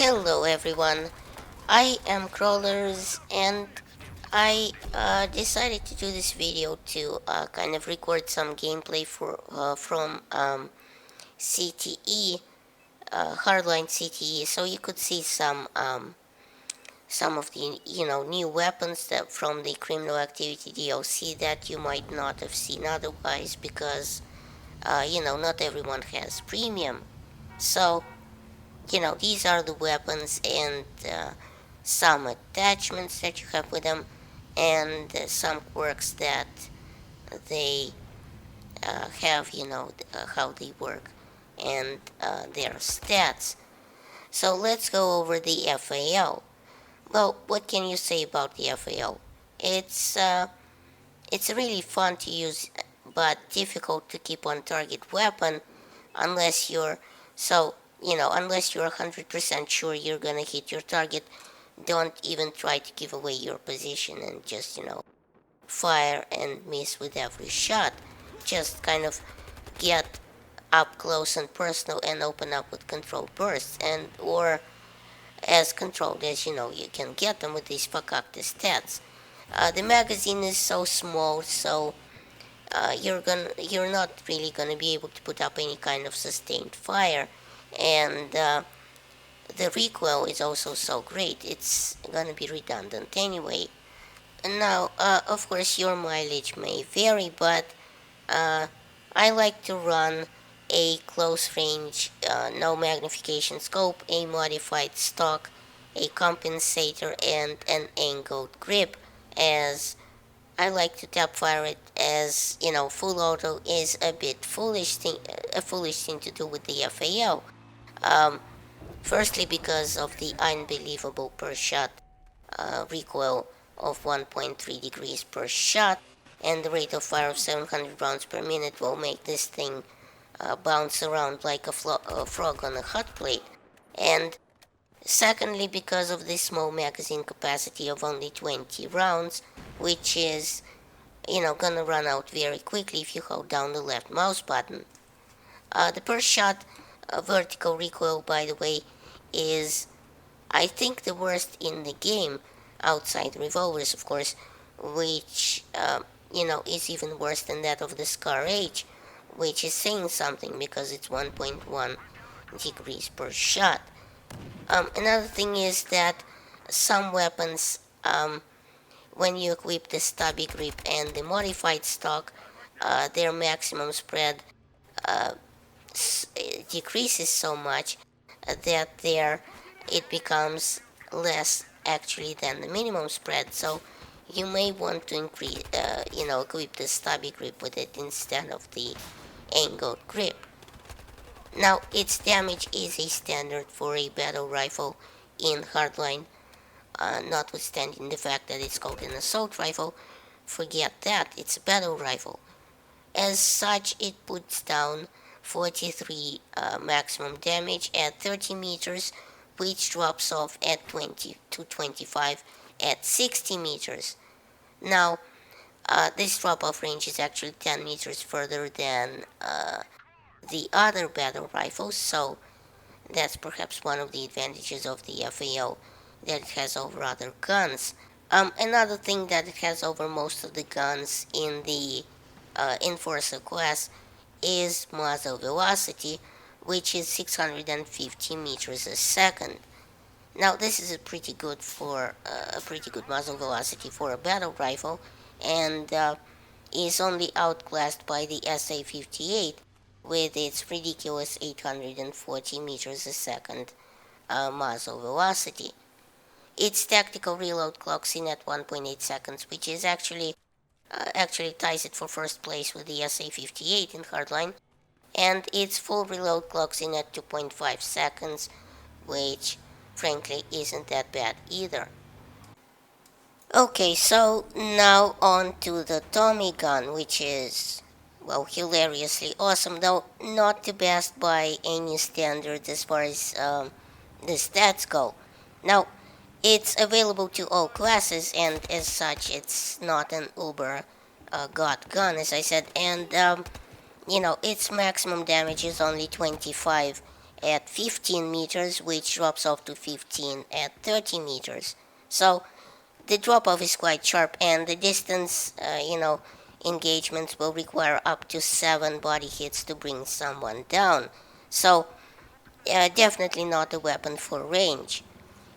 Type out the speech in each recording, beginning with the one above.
Hello everyone, I am Crawlers and I decided to do this video to kind of record some gameplay from CTE, Hardline CTE, so you could see some of the new weapons that from the Criminal Activity DLC that you might not have seen otherwise because not everyone has premium. So these are the weapons and some attachments that you have with them, and some quirks that they have, how they work, and their stats. So let's go over the FAL. Well, what can you say about the FAL? It's really fun to use, but difficult to keep on target weapon unless you're unless you're 100% sure you're gonna hit your target. Don't even try to give away your position and just fire and miss with every shot. Just kind of get up close and personal and open up with controlled bursts, and or as controlled as you can get them with these fakakta stats. The magazine is so small, so you're not really gonna be able to put up any kind of sustained fire, and the recoil is also so great. It's gonna be redundant anyway. And now, of course, your mileage may vary, but uh, I like to run a close range, no magnification scope, a modified stock, a compensator, and an angled grip, as I like to tap fire it, as full auto is a foolish thing to do with the FAL. Um, Firstly, because of the unbelievable per shot recoil of 1.3 degrees per shot, and the rate of fire of 700 rounds per minute will make this thing bounce around like a frog on a hot plate. And secondly, because of the small magazine capacity of only 20 rounds, which is gonna run out very quickly if you hold down the left mouse button. The per shot vertical recoil, by the way, is I think the worst in the game, outside revolvers, of course, which is even worse than that of the Scar H, which is saying something because it's 1.1 degrees per shot. Another thing is that some weapons, when you equip the stubby grip and the modified stock, their maximum spread uh, decreases so much that it becomes less actually than the minimum spread. So you may want to increase, equip the stubby grip with it instead of the angled grip. Now, its damage is a standard for a battle rifle in Hardline, notwithstanding the fact that it's called an assault rifle. Forget that, it's a battle rifle. As such, it puts down 43 maximum damage at 30 meters, which drops off at 20 to 25 at 60 meters. Now, this drop-off range is actually 10 meters further than the other battle rifles, so that's perhaps one of the advantages of the FAO that it has over other guns. Another thing that it has over most of the guns in the Enforcer class is muzzle velocity, which is 650 meters a second. Now this is a pretty good muzzle velocity for a battle rifle, and is only outclassed by the SA-58 with its ridiculous 840 meters a second muzzle velocity. Its tactical reload clocks in at 1.8 seconds, which is actually ties it for first place with the SA-58 in Hardline, and its full reload clocks in at 2.5 seconds, which frankly isn't that bad either. Okay, so now on to the Tommy gun, which is, well, hilariously awesome, though not the best by any standards as far as the stats go. Now, it's available to all classes, and as such, it's not an uber god gun, as I said, and its maximum damage is only 25 at 15 meters, which drops off to 15 at 30 meters. So the drop off is quite sharp, and the distance, engagements will require up to 7 body hits to bring someone down. So, definitely not a weapon for range.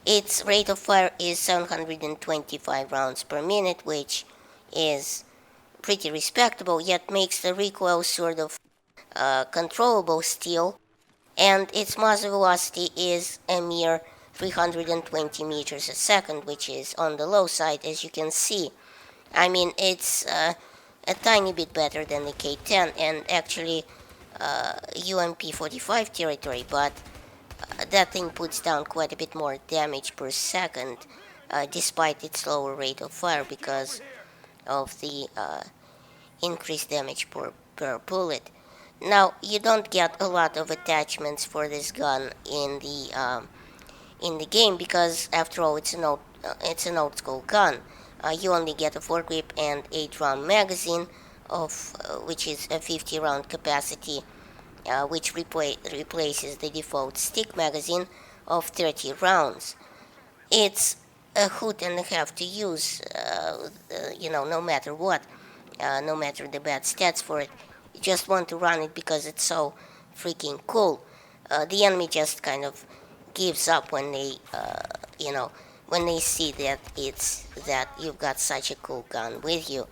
Its rate of fire is 725 rounds per minute, which is pretty respectable, yet makes the recoil sort of controllable still, and its muzzle velocity is a mere 320 meters a second, which is on the low side, as you can see. I mean, it's a tiny bit better than the K10 and actually UMP 45 territory, but that thing puts down quite a bit more damage per second despite its lower rate of fire because of the increased damage per bullet. Now, you don't get a lot of attachments for this gun in the game because, after all, it's an old school gun. You only get a foregrip and 8-round magazine, of which is a 50-round capacity, which replaces the default stick magazine of 30 rounds. It's a hoot and a half to use, no matter what, no matter the bad stats for it. You just want to run it because it's so freaking cool. The enemy just kind of gives up when they see that you've got such a cool gun with you.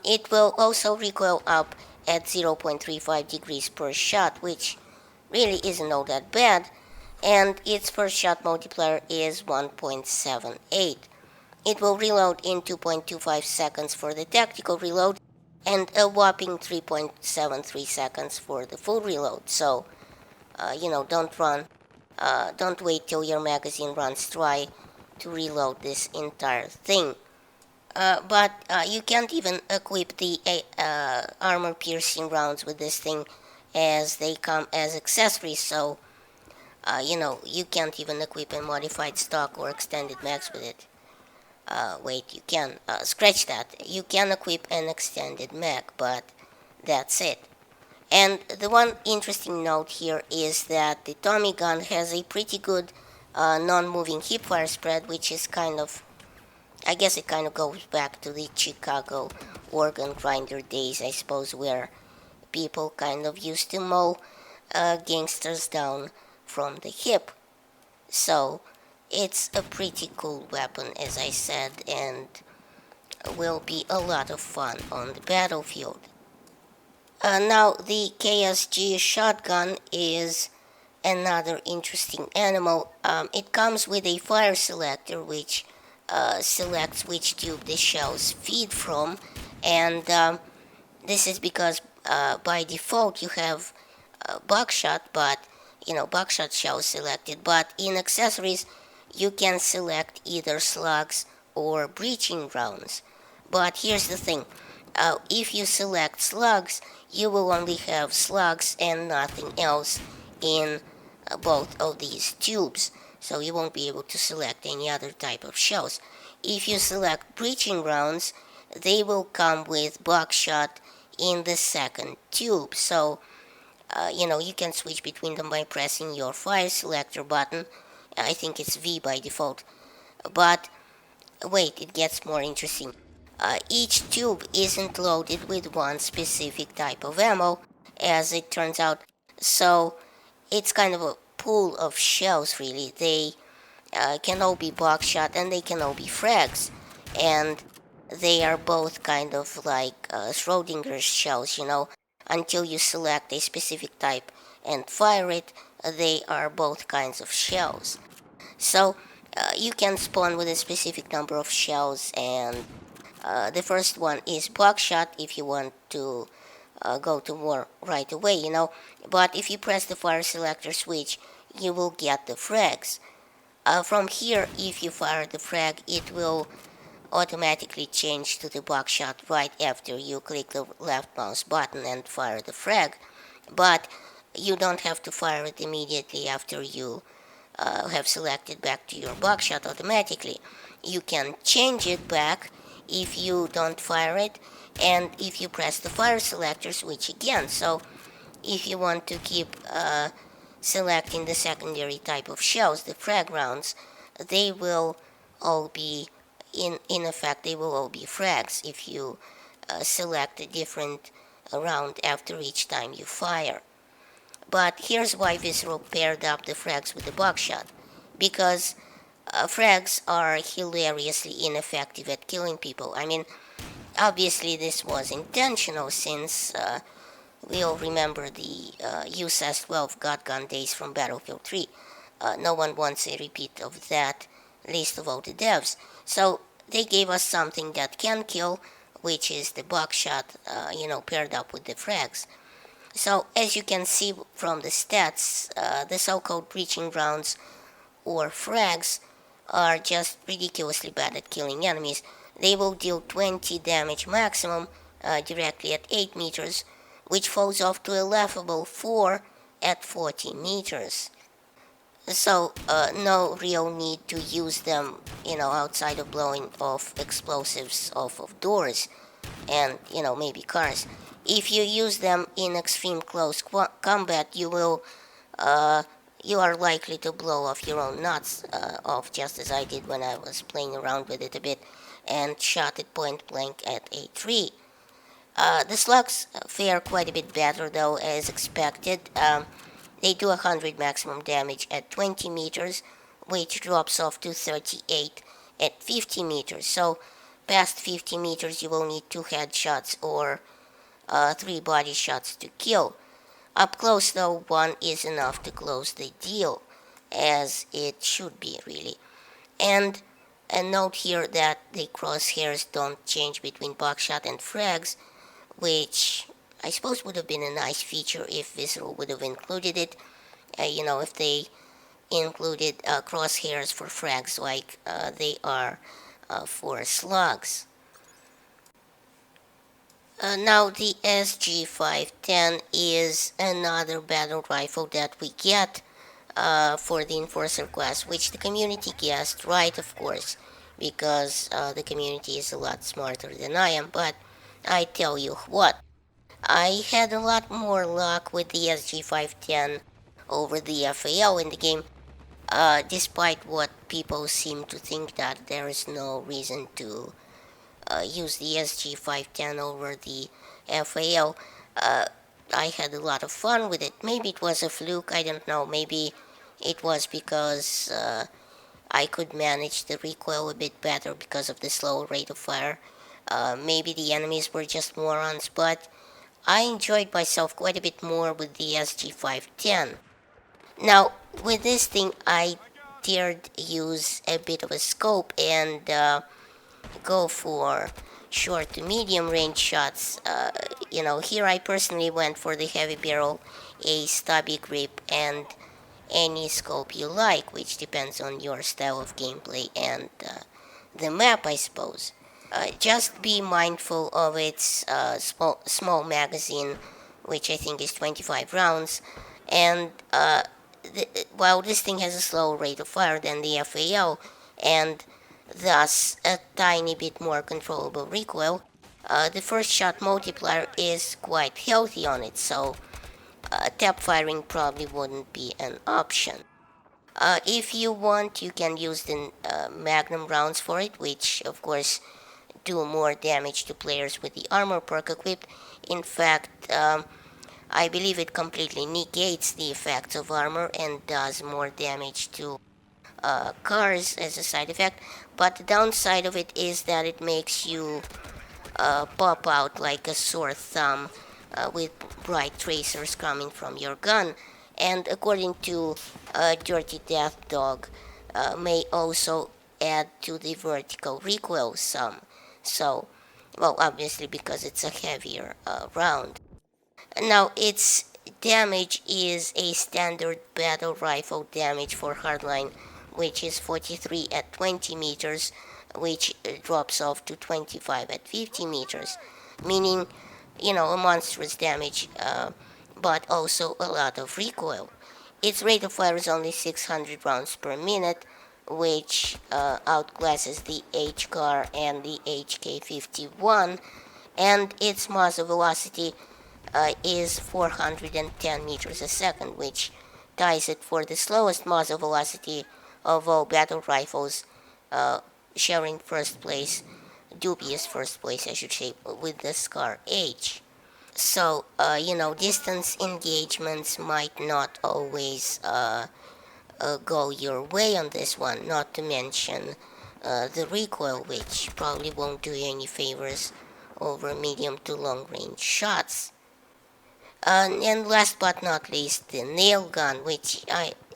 It will also recoil up at 0.35 degrees per shot, which really isn't all that bad, and its per shot multiplier is 1.78. It will reload in 2.25 seconds for the tactical reload and a whopping 3.73 seconds for the full reload. So, don't wait till your magazine runs dry to reload this entire thing. But you can't even equip the armor-piercing rounds with this thing, as they come as accessories, so, you can't even equip a modified stock or extended mags with it. Wait, you can. Scratch that. You can equip an extended mag, but that's it. And the one interesting note here is that the Tommy gun has a pretty good non-moving hipfire spread, which is I guess it kind of goes back to the Chicago organ grinder days, I suppose, where people kind of used to mow gangsters down from the hip. So, it's a pretty cool weapon, as I said, and will be a lot of fun on the battlefield. Now, the KSG shotgun is another interesting animal. It comes with a fire selector, which selects which tube the shells feed from, and this is because by default you have buckshot, but buckshot shells selected, but in accessories you can select either slugs or breaching rounds. But here's the thing, if you select slugs, you will only have slugs and nothing else in both of these tubes, so you won't be able to select any other type of shells. If you select breaching rounds, they will come with buckshot in the second tube, so you can switch between them by pressing your fire selector button. I think it's V by default. But wait, it gets more interesting. Each tube isn't loaded with one specific type of ammo, as it turns out, so it's kind of a pool of shells, really. They can all be buckshot and they can all be frags, and they are both kind of like Schrodinger's shells, until you select a specific type and fire it, they are both kinds of shells. So you can spawn with a specific number of shells, and the first one is buckshot if you want to go to war right away, but if you press the fire selector switch, you will get the frags. From here, if you fire the frag, it will automatically change to the buckshot right after you click the left mouse button and fire the frag, but you don't have to fire it immediately after you have selected back to your buckshot automatically. You can change it back if you don't fire it, and if you press the fire selector switch again. So if you want to keep selecting the secondary type of shells, the frag rounds, they will all be, in effect, they will all be frags if you select a different round after each time you fire. But here's why Visceral paired up the frags with the buckshot. Because frags are hilariously ineffective at killing people. I mean, obviously this was intentional since we all remember the USS-12 Gun days from Battlefield 3. No one wants a repeat of that, least of all the devs. So they gave us something that can kill, which is the buckshot, paired up with the frags. So as you can see from the stats, the so-called breaching rounds or frags are just ridiculously bad at killing enemies. They will deal 20 damage maximum directly at 8 meters, which falls off to a laughable 4 at 40 meters. So no real need to use them, outside of blowing off explosives off of doors and, maybe cars. If you use them in extreme close combat, you are likely to blow off your own nuts off, just as I did when I was playing around with it a bit and shot it point blank at a tree. The slugs fare quite a bit better though, as expected. They do 100 maximum damage at 20 meters, which drops off to 38 at 50 meters. So past 50 meters you will need 2 headshots or 3 body shots to kill. Up close though, 1 is enough to close the deal, as it should be really. And a note here that the crosshairs don't change between buckshot and frags, which I suppose would have been a nice feature if Visceral would have included it. If they included crosshairs for frags like they are for slugs. Now the SG-510 is another battle rifle that we get for the Enforcer class, which the community guessed right, of course, because the community is a lot smarter than I am. But I tell you what, I had a lot more luck with the SG-510 over the FAL in the game, despite what people seem to think that there is no reason to use the SG-510 over the FAL. I had a lot of fun with it. Maybe it was a fluke, I don't know. Maybe it was because I could manage the recoil a bit better because of the slow rate of fire. Maybe the enemies were just morons, but I enjoyed myself quite a bit more with the SG-510. Now, with this thing, I dared use a bit of a scope and go for short to medium range shots. Here I personally went for the heavy barrel, a stubby grip, and any scope you like, which depends on your style of gameplay and the map, I suppose. Just be mindful of its small magazine, which I think is 25 rounds, and while this thing has a slower rate of fire than the FAL, and thus a tiny bit more controllable recoil, the first shot multiplier is quite healthy on it, so tap firing probably wouldn't be an option. If you want, you can use the magnum rounds for it, which of course do more damage to players with the armor perk equipped. In fact, I believe it completely negates the effects of armor and does more damage to cars as a side effect. But the downside of it is that it makes you pop out like a sore thumb with bright tracers coming from your gun. And according to Dirty Death Dog, may also add to the vertical recoil some. So, well, obviously because it's a heavier round. Now, its damage is a standard battle rifle damage for Hardline, which is 43 at 20 meters, which drops off to 25 at 50 meters, meaning, a monstrous damage, but also a lot of recoil. Its rate of fire is only 600 rounds per minute, which outclasses the HCAR and the HK-51, and its muzzle velocity is 410 meters a second, which ties it for the slowest muzzle velocity of all battle rifles, uh, sharing first place, dubious first place, I should say, with the Scar H. So, distance engagements might not always go your way on this one, not to mention the recoil, which probably won't do you any favors over medium to long range shots. And last but not least, the nail gun, which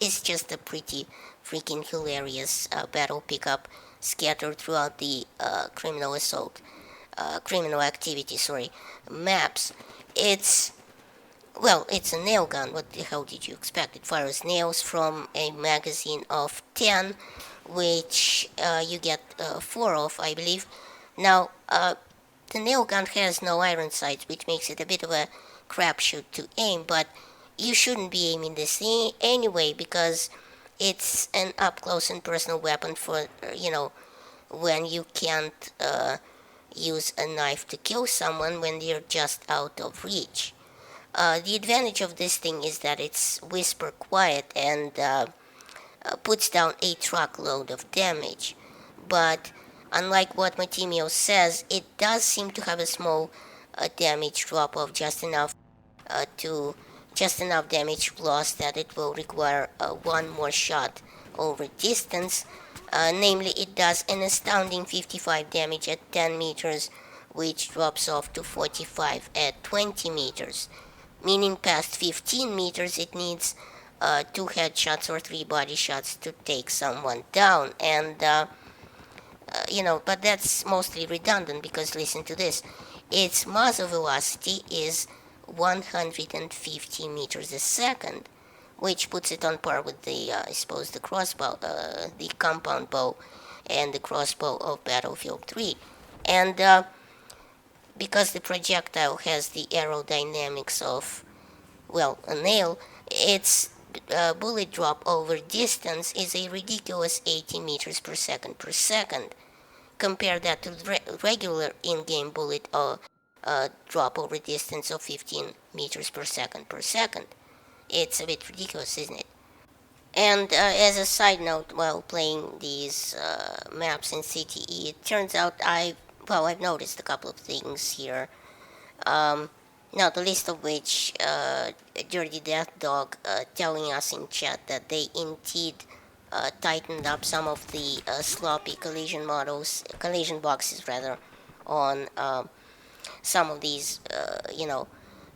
is just a pretty freaking hilarious battle pickup scattered throughout the criminal activity, maps. It's it's a nail gun. What the hell did you expect? It fires nails from a magazine of 10, which you get 4 of, I believe. Now, the nail gun has no iron sights, which makes it a bit of a crapshoot to aim, but you shouldn't be aiming this thing anyway because it's an up close and personal weapon for, when you can't use a knife to kill someone when you're just out of reach. The advantage of this thing is that it's whisper quiet and puts down a truckload of damage. But unlike what Matimio says, it does seem to have a small damage drop of to just enough damage loss that it will require one more shot over distance. Namely, it does an astounding 55 damage at 10 meters, which drops off to 45 at 20 meters. Meaning past 15 meters, it needs 2 headshots or 3 body shots to take someone down. And but that's mostly redundant because listen to this. Its muzzle velocity is 150 meters a second, which puts it on par with I suppose, the crossbow, the compound bow, and the crossbow of Battlefield 3. And because the projectile has the aerodynamics of, a nail, its bullet drop over distance is a ridiculous 80 meters per second. Compare that to regular in-game bullet drop over distance of 15 meters per second. It's a bit ridiculous, isn't it? And as a side note, while playing these maps in CTE, it turns out I've noticed a couple of things here. Not the least of which, Dirty Death Dog telling us in chat that they indeed tightened up some of the sloppy collision boxes rather, on some of these,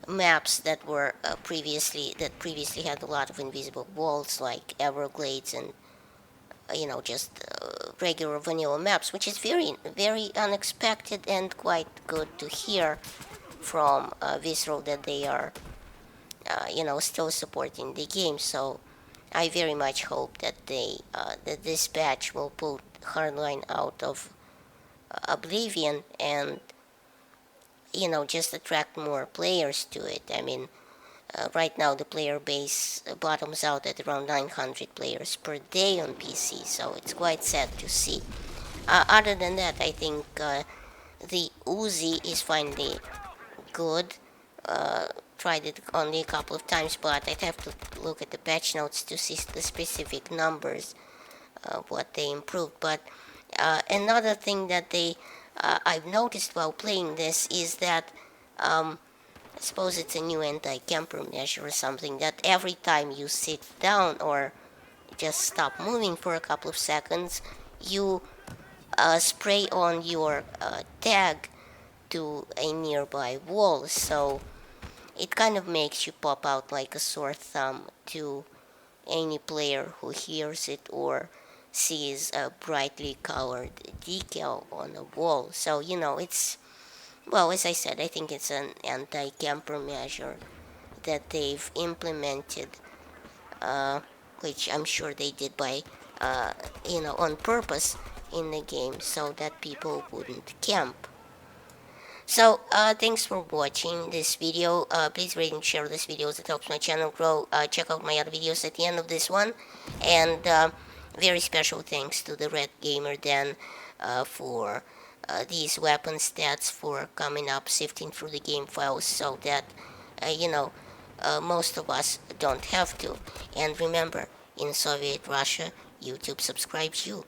maps that were previously had a lot of invisible walls like Everglades and just regular vanilla maps, which is very very unexpected and quite good to hear from Visceral that they are still supporting the game. So I very much hope that that this patch will put Hardline out of oblivion and just attract more players to it. I mean, right now the player base bottoms out at around 900 players per day on PC, so it's quite sad to see. Other than that, I think the Uzi is finally good. Tried it only a couple of times, but I'd have to look at the patch notes to see the specific numbers, what they improved. But another thing that I've noticed while playing this is that I suppose it's a new anti-camper measure or something, that every time you sit down or just stop moving for a couple of seconds, you spray on your tag to a nearby wall. So it kind of makes you pop out like a sore thumb to any player who hears it or sees a brightly colored decal on a wall. So, it's, as I said, I think it's an anti-camper measure that they've implemented, which I'm sure they did by, on purpose in the game so that people wouldn't camp. So, thanks for watching this video. Please rate and share this video as it helps my channel grow. Check out my other videos at the end of this one. And very special thanks to the Red Gamer Den for these weapon stats, for coming up, sifting through the game files so that, most of us don't have to. And remember, in Soviet Russia, YouTube subscribes you.